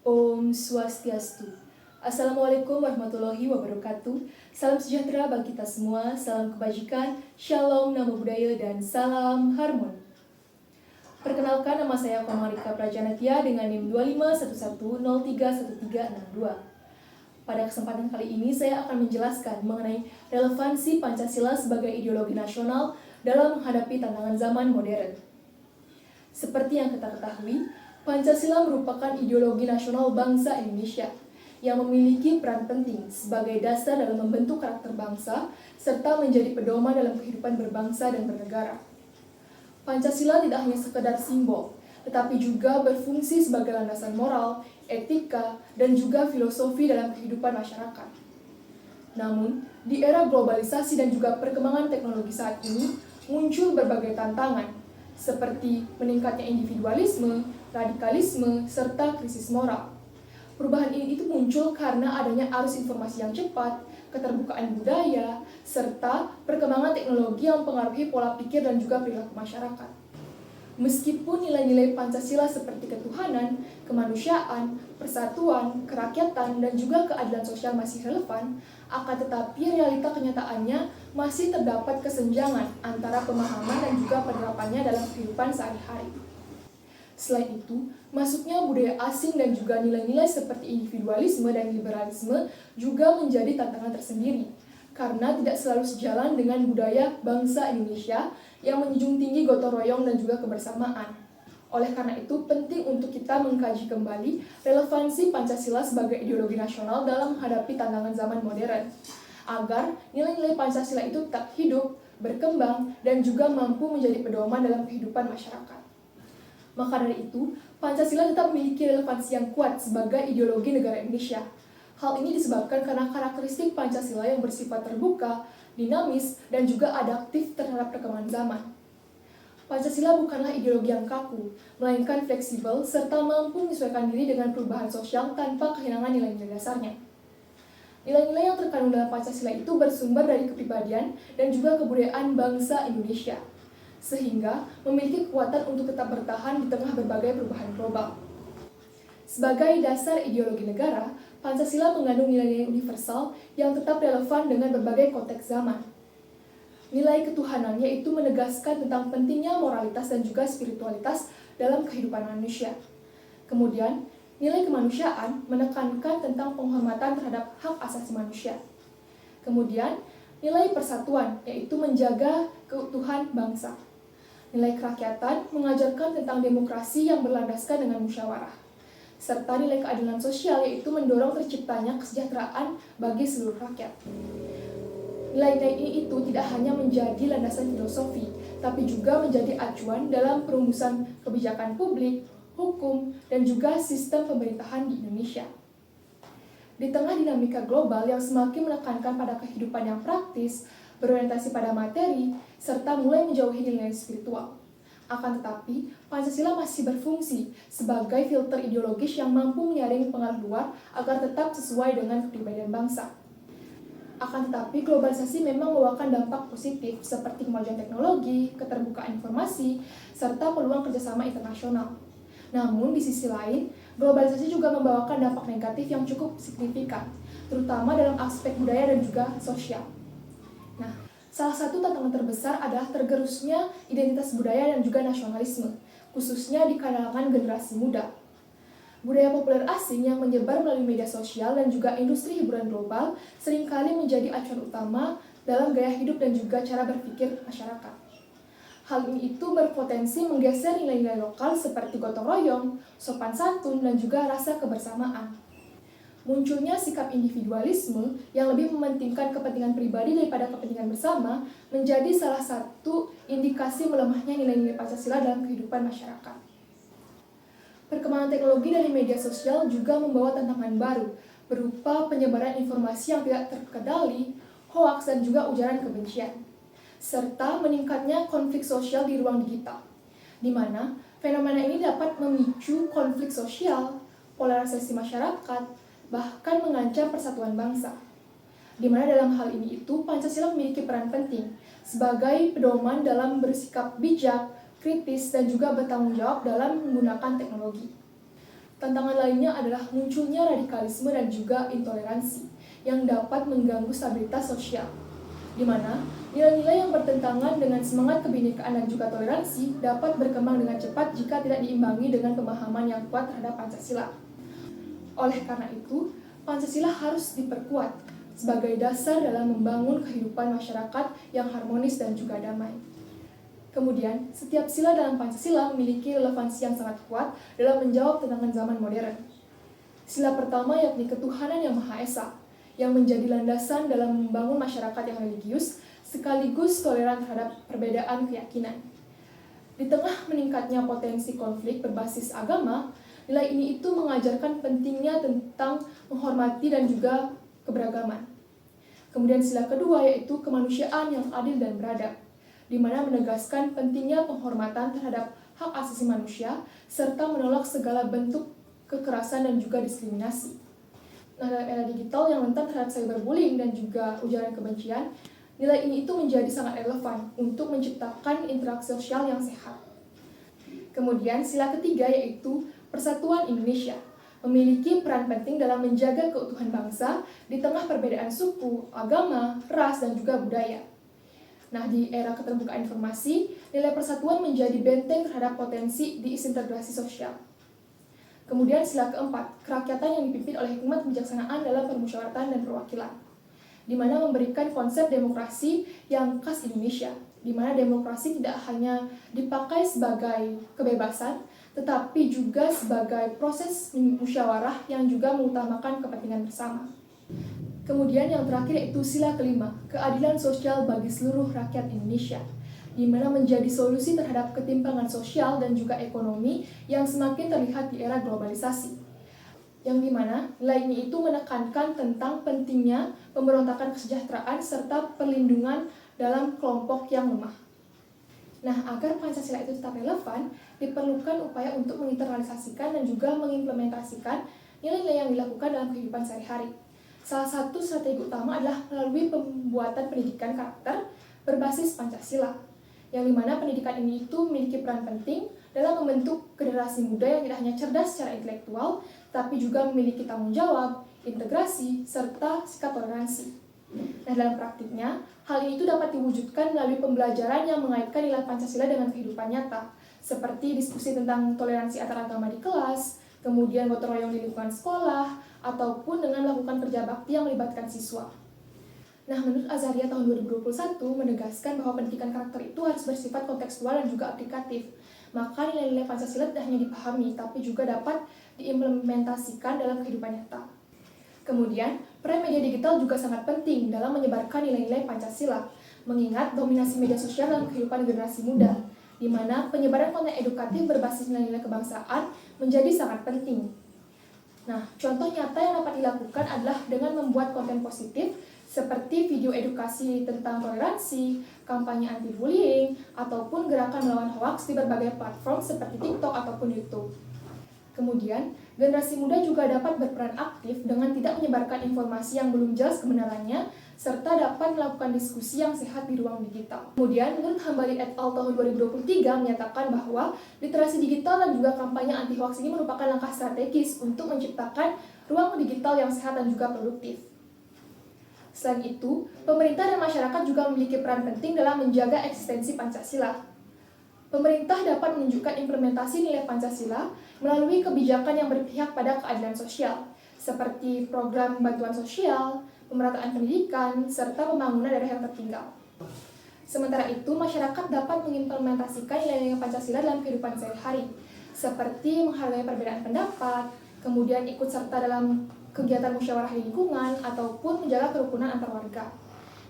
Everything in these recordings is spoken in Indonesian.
Om Swastiastu. Assalamualaikum warahmatullahi wabarakatuh. Salam sejahtera bagi kita semua, salam kebajikan, shalom, namo buddhaya, dan salam harmoni. Perkenalkan, nama saya Komarika Prajanatia dengan NIM 2511031362. Pada kesempatan kali ini saya akan menjelaskan mengenai relevansi Pancasila sebagai ideologi nasional dalam menghadapi tantangan zaman modern. Seperti yang kita ketahui, Pancasila merupakan ideologi nasional bangsa Indonesia yang memiliki peran penting sebagai dasar dalam membentuk karakter bangsa serta menjadi pedoman dalam kehidupan berbangsa dan bernegara. Pancasila tidak hanya sekedar simbol, tetapi juga berfungsi sebagai landasan moral, etika, dan juga filosofi dalam kehidupan masyarakat. Namun, di era globalisasi dan juga perkembangan teknologi saat ini, muncul berbagai tantangan, seperti meningkatnya individualisme, radikalisme, serta krisis moral. Perubahan ini itu muncul karena adanya arus informasi yang cepat, keterbukaan budaya, serta perkembangan teknologi yang mempengaruhi pola pikir dan juga perilaku masyarakat. Meskipun nilai-nilai Pancasila seperti ketuhanan, kemanusiaan, persatuan, kerakyatan, dan juga keadilan sosial masih relevan, akan tetapi realita kenyataannya masih terdapat kesenjangan antara pemahaman dan juga penerapannya dalam kehidupan sehari-hari. Selain itu, masuknya budaya asing dan juga nilai-nilai seperti individualisme dan liberalisme juga menjadi tantangan tersendiri, karena tidak selalu sejalan dengan budaya bangsa Indonesia yang menjunjung tinggi gotong royong dan juga kebersamaan. Oleh karena itu, penting untuk kita mengkaji kembali relevansi Pancasila sebagai ideologi nasional dalam menghadapi tantangan zaman modern, agar nilai-nilai Pancasila itu tetap hidup, berkembang, dan juga mampu menjadi pedoman dalam kehidupan masyarakat. Maka dari itu, Pancasila tetap memiliki relevansi yang kuat sebagai ideologi negara Indonesia. Hal ini disebabkan karena karakteristik Pancasila yang bersifat terbuka, dinamis, dan juga adaptif terhadap perkembangan zaman. Pancasila bukanlah ideologi yang kaku, melainkan fleksibel serta mampu menyesuaikan diri dengan perubahan sosial tanpa kehilangan nilai-nilai dasarnya. Nilai-nilai yang terkandung dalam Pancasila itu bersumber dari kepribadian dan juga kebudayaan bangsa Indonesia, sehingga memiliki kekuatan untuk tetap bertahan di tengah berbagai perubahan global. Sebagai dasar ideologi negara, Pancasila mengandung nilai-nilai universal yang tetap relevan dengan berbagai konteks zaman. Nilai ketuhanan yaitu menegaskan tentang pentingnya moralitas dan juga spiritualitas dalam kehidupan manusia. Kemudian, nilai kemanusiaan menekankan tentang penghormatan terhadap hak asasi manusia. Kemudian, nilai persatuan yaitu menjaga keutuhan bangsa. Nilai kerakyatan mengajarkan tentang demokrasi yang berlandaskan dengan musyawarah. Serta nilai keadilan sosial yaitu mendorong terciptanya kesejahteraan bagi seluruh rakyat. Nilai-nilai ini itu tidak hanya menjadi landasan filosofi, tapi juga menjadi acuan dalam perumusan kebijakan publik, hukum, dan juga sistem pemerintahan di Indonesia. Di tengah dinamika global yang semakin menekankan pada kehidupan yang praktis, berorientasi pada materi, serta mulai menjauhi nilai spiritual. Akan tetapi, Pancasila masih berfungsi sebagai filter ideologis yang mampu menyaring pengaruh luar agar tetap sesuai dengan kepribadian bangsa. Akan tetapi, globalisasi memang membawakan dampak positif seperti kemajuan teknologi, keterbukaan informasi, serta peluang kerjasama internasional. Namun, di sisi lain, globalisasi juga membawakan dampak negatif yang cukup signifikan, terutama dalam aspek budaya dan juga sosial. Nah, salah satu tantangan terbesar adalah tergerusnya identitas budaya dan juga nasionalisme, khususnya di kalangan generasi muda. Budaya populer asing yang menyebar melalui media sosial dan juga industri hiburan global seringkali menjadi acuan utama dalam gaya hidup dan juga cara berpikir masyarakat. Hal ini itu berpotensi menggeser nilai-nilai lokal seperti gotong royong, sopan santun, dan juga rasa kebersamaan. Munculnya sikap individualisme yang lebih mementingkan kepentingan pribadi daripada kepentingan bersama menjadi salah satu indikasi melemahnya nilai-nilai Pancasila dalam kehidupan masyarakat. Perkembangan teknologi dari media sosial juga membawa tantangan baru, berupa penyebaran informasi yang tidak terkendali, hoaks, dan juga ujaran kebencian, serta meningkatnya konflik sosial di ruang digital, di mana fenomena ini dapat memicu konflik sosial, polarisasi masyarakat, bahkan mengancam persatuan bangsa. Di mana dalam hal ini itu Pancasila memiliki peran penting sebagai pedoman dalam bersikap bijak, kritis, dan juga bertanggung jawab dalam menggunakan teknologi. Tantangan lainnya adalah munculnya radikalisme dan juga intoleransi yang dapat mengganggu stabilitas sosial, di mana nilai-nilai yang bertentangan dengan semangat kebinekaan dan juga toleransi dapat berkembang dengan cepat jika tidak diimbangi dengan pemahaman yang kuat terhadap Pancasila. Oleh karena itu, Pancasila harus diperkuat sebagai dasar dalam membangun kehidupan masyarakat yang harmonis dan juga damai. Kemudian, setiap sila dalam Pancasila memiliki relevansi yang sangat kuat dalam menjawab tantangan zaman modern. Sila pertama yakni ketuhanan yang Maha Esa, yang menjadi landasan dalam membangun masyarakat yang religius sekaligus toleran terhadap perbedaan keyakinan. Di tengah meningkatnya potensi konflik berbasis agama, nilai ini itu mengajarkan pentingnya tentang menghormati dan juga keberagaman. Kemudian sila kedua yaitu kemanusiaan yang adil dan beradab, di mana menegaskan pentingnya penghormatan terhadap hak asasi manusia serta menolak segala bentuk kekerasan dan juga diskriminasi. Nah, dalam era digital yang rentan terhadap cyberbullying dan juga ujaran kebencian, nilai ini itu menjadi sangat relevan untuk menciptakan interaksi sosial yang sehat. Kemudian sila ketiga yaitu Persatuan Indonesia, memiliki peran penting dalam menjaga keutuhan bangsa di tengah perbedaan suku, agama, ras, dan juga budaya. Nah, di era keterbukaan informasi, nilai persatuan menjadi benteng terhadap potensi disintegrasi sosial. Kemudian sila keempat, kerakyatan yang dipimpin oleh hikmat kebijaksanaan dalam permusyawaratan dan perwakilan, di mana memberikan konsep demokrasi yang khas Indonesia, di mana demokrasi tidak hanya dipakai sebagai kebebasan, tetapi juga sebagai proses musyawarah yang juga mengutamakan kepentingan bersama. Kemudian yang terakhir yaitu sila kelima, keadilan sosial bagi seluruh rakyat Indonesia, di mana menjadi solusi terhadap ketimpangan sosial dan juga ekonomi yang semakin terlihat di era globalisasi. Yang dimana nilai ini itu menekankan tentang pentingnya pemberontakan kesejahteraan serta perlindungan dalam kelompok yang lemah. Nah, agar Pancasila itu tetap relevan, diperlukan upaya untuk menginternalisasikan dan juga mengimplementasikan nilai-nilai yang dilakukan dalam kehidupan sehari-hari. Salah satu strategi utama adalah melalui pembuatan pendidikan karakter berbasis Pancasila, yang dimana pendidikan ini itu memiliki peran penting dalam membentuk generasi muda yang tidak hanya cerdas secara intelektual, tapi juga memiliki tanggung jawab, integrasi, serta sikap toleransi. Nah, dalam praktiknya, hal ini itu dapat diwujudkan melalui pembelajaran yang mengaitkan nilai Pancasila dengan kehidupan nyata, seperti diskusi tentang toleransi antar agama di kelas, kemudian gotong royong di lingkungan sekolah, ataupun dengan melakukan kerja bakti yang melibatkan siswa. Nah, menurut Azaria tahun 2021 menegaskan bahwa pendidikan karakter itu harus bersifat kontekstual dan juga aplikatif. Maka nilai-nilai Pancasila tidak hanya dipahami, tapi juga dapat diimplementasikan dalam kehidupan nyata. Kemudian, peran media digital juga sangat penting dalam menyebarkan nilai-nilai Pancasila, mengingat dominasi media sosial dalam kehidupan generasi muda, di mana penyebaran konten edukatif berbasis nilai-nilai kebangsaan menjadi sangat penting. Nah, contoh nyata yang dapat dilakukan adalah dengan membuat konten positif seperti video edukasi tentang toleransi, kampanye anti-bullying, ataupun gerakan melawan hoaks di berbagai platform seperti TikTok ataupun YouTube. Kemudian, generasi muda juga dapat berperan aktif dengan tidak menyebarkan informasi yang belum jelas kebenarannya, serta dapat melakukan diskusi yang sehat di ruang digital. Kemudian, menurut Hambali et al. Tahun 2023 menyatakan bahwa literasi digital dan juga kampanye anti-hoax ini merupakan langkah strategis untuk menciptakan ruang digital yang sehat dan juga produktif. Selain itu, pemerintah dan masyarakat juga memiliki peran penting dalam menjaga eksistensi Pancasila. Pemerintah dapat menunjukkan implementasi nilai Pancasila melalui kebijakan yang berpihak pada keadilan sosial, seperti program bantuan sosial, pemerataan pendidikan, serta pembangunan daerah yang tertinggal. Sementara itu, masyarakat dapat mengimplementasikan nilai-nilai Pancasila dalam kehidupan sehari-hari, seperti menghargai perbedaan pendapat, kemudian ikut serta dalam kegiatan musyawarah di lingkungan, ataupun menjaga kerukunan antar warga.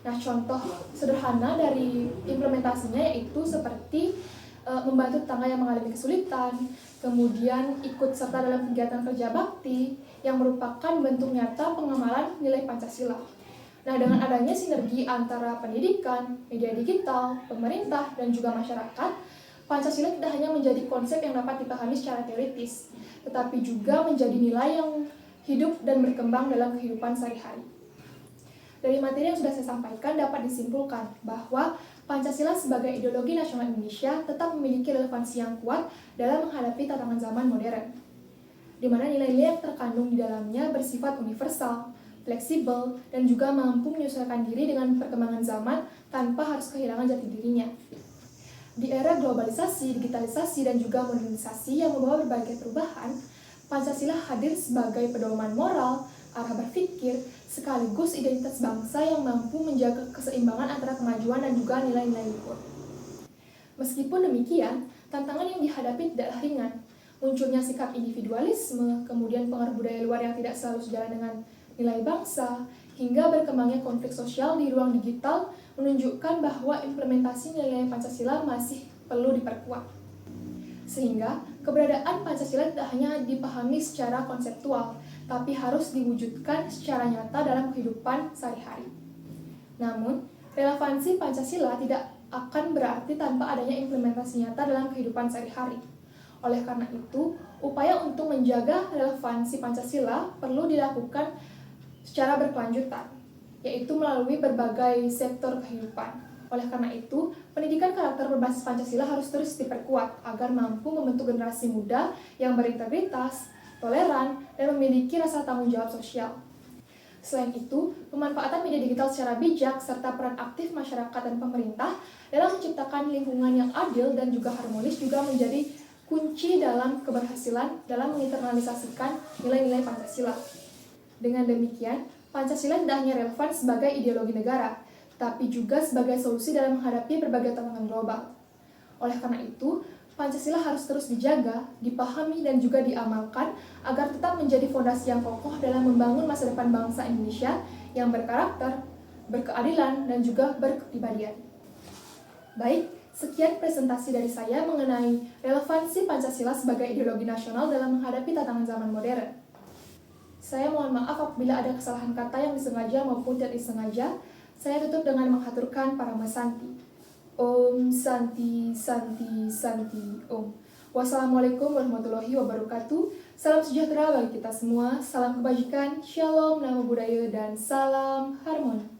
Nah, contoh sederhana dari implementasinya yaitu seperti membantu tetangga yang mengalami kesulitan, kemudian ikut serta dalam kegiatan kerja bakti yang merupakan bentuk nyata pengamalan nilai Pancasila. Nah, dengan adanya sinergi antara pendidikan, media digital, pemerintah, dan juga masyarakat, Pancasila tidak hanya menjadi konsep yang dapat dipahami secara teoritis, tetapi juga menjadi nilai yang hidup dan berkembang dalam kehidupan sehari-hari. Dari materi yang sudah saya sampaikan dapat disimpulkan bahwa Pancasila sebagai ideologi nasional Indonesia tetap memiliki relevansi yang kuat dalam menghadapi tantangan zaman modern. di mana nilai-nilai yang terkandung di dalamnya bersifat universal, fleksibel, dan juga mampu menyesuaikan diri dengan perkembangan zaman tanpa harus kehilangan jati dirinya. Di era globalisasi, digitalisasi, dan juga modernisasi yang membawa berbagai perubahan, Pancasila hadir sebagai pedoman moral, arah berpikir, sekaligus identitas bangsa yang mampu menjaga keseimbangan antara kemajuan dan juga nilai-nilai luhur. Meskipun demikian, tantangan yang dihadapi tidaklah ringan. Munculnya sikap individualisme, kemudian pengaruh budaya luar yang tidak selalu sejalan dengan nilai bangsa, hingga berkembangnya konflik sosial di ruang digital menunjukkan bahwa implementasi nilai Pancasila masih perlu diperkuat. Sehingga, keberadaan Pancasila tidak hanya dipahami secara konseptual, tapi harus diwujudkan secara nyata dalam kehidupan sehari-hari. Namun, relevansi Pancasila tidak akan berarti tanpa adanya implementasi nyata dalam kehidupan sehari-hari. Oleh karena itu, upaya untuk menjaga relevansi Pancasila perlu dilakukan secara berkelanjutan, yaitu melalui berbagai sektor kehidupan. Oleh karena itu, pendidikan karakter berbasis Pancasila harus terus diperkuat agar mampu membentuk generasi muda yang berintegritas, toleran, dan memiliki rasa tanggung jawab sosial. Selain itu, pemanfaatan media digital secara bijak serta peran aktif masyarakat dan pemerintah dalam menciptakan lingkungan yang adil dan juga harmonis juga menjadi kunci dalam keberhasilan dalam menginternalisasikan nilai-nilai Pancasila. Dengan demikian, Pancasila tidak hanya relevan sebagai ideologi negara, tapi juga sebagai solusi dalam menghadapi berbagai tantangan global. Oleh karena itu, Pancasila harus terus dijaga, dipahami, dan juga diamalkan agar tetap menjadi fondasi yang kokoh dalam membangun masa depan bangsa Indonesia yang berkarakter, berkeadilan, dan juga berkepribadian. Baik, sekian presentasi dari saya mengenai relevansi Pancasila sebagai ideologi nasional dalam menghadapi tantangan zaman modern. Saya mohon maaf apabila ada kesalahan kata yang disengaja maupun tidak disengaja. Saya tutup dengan menghaturkan para Santi. Om Santi Santi Santi Om. Wassalamualaikum warahmatullahi wabarakatuh. Salam sejahtera bagi kita semua. Salam kebajikan, shalom, namo buddhaya, dan salam harmoni.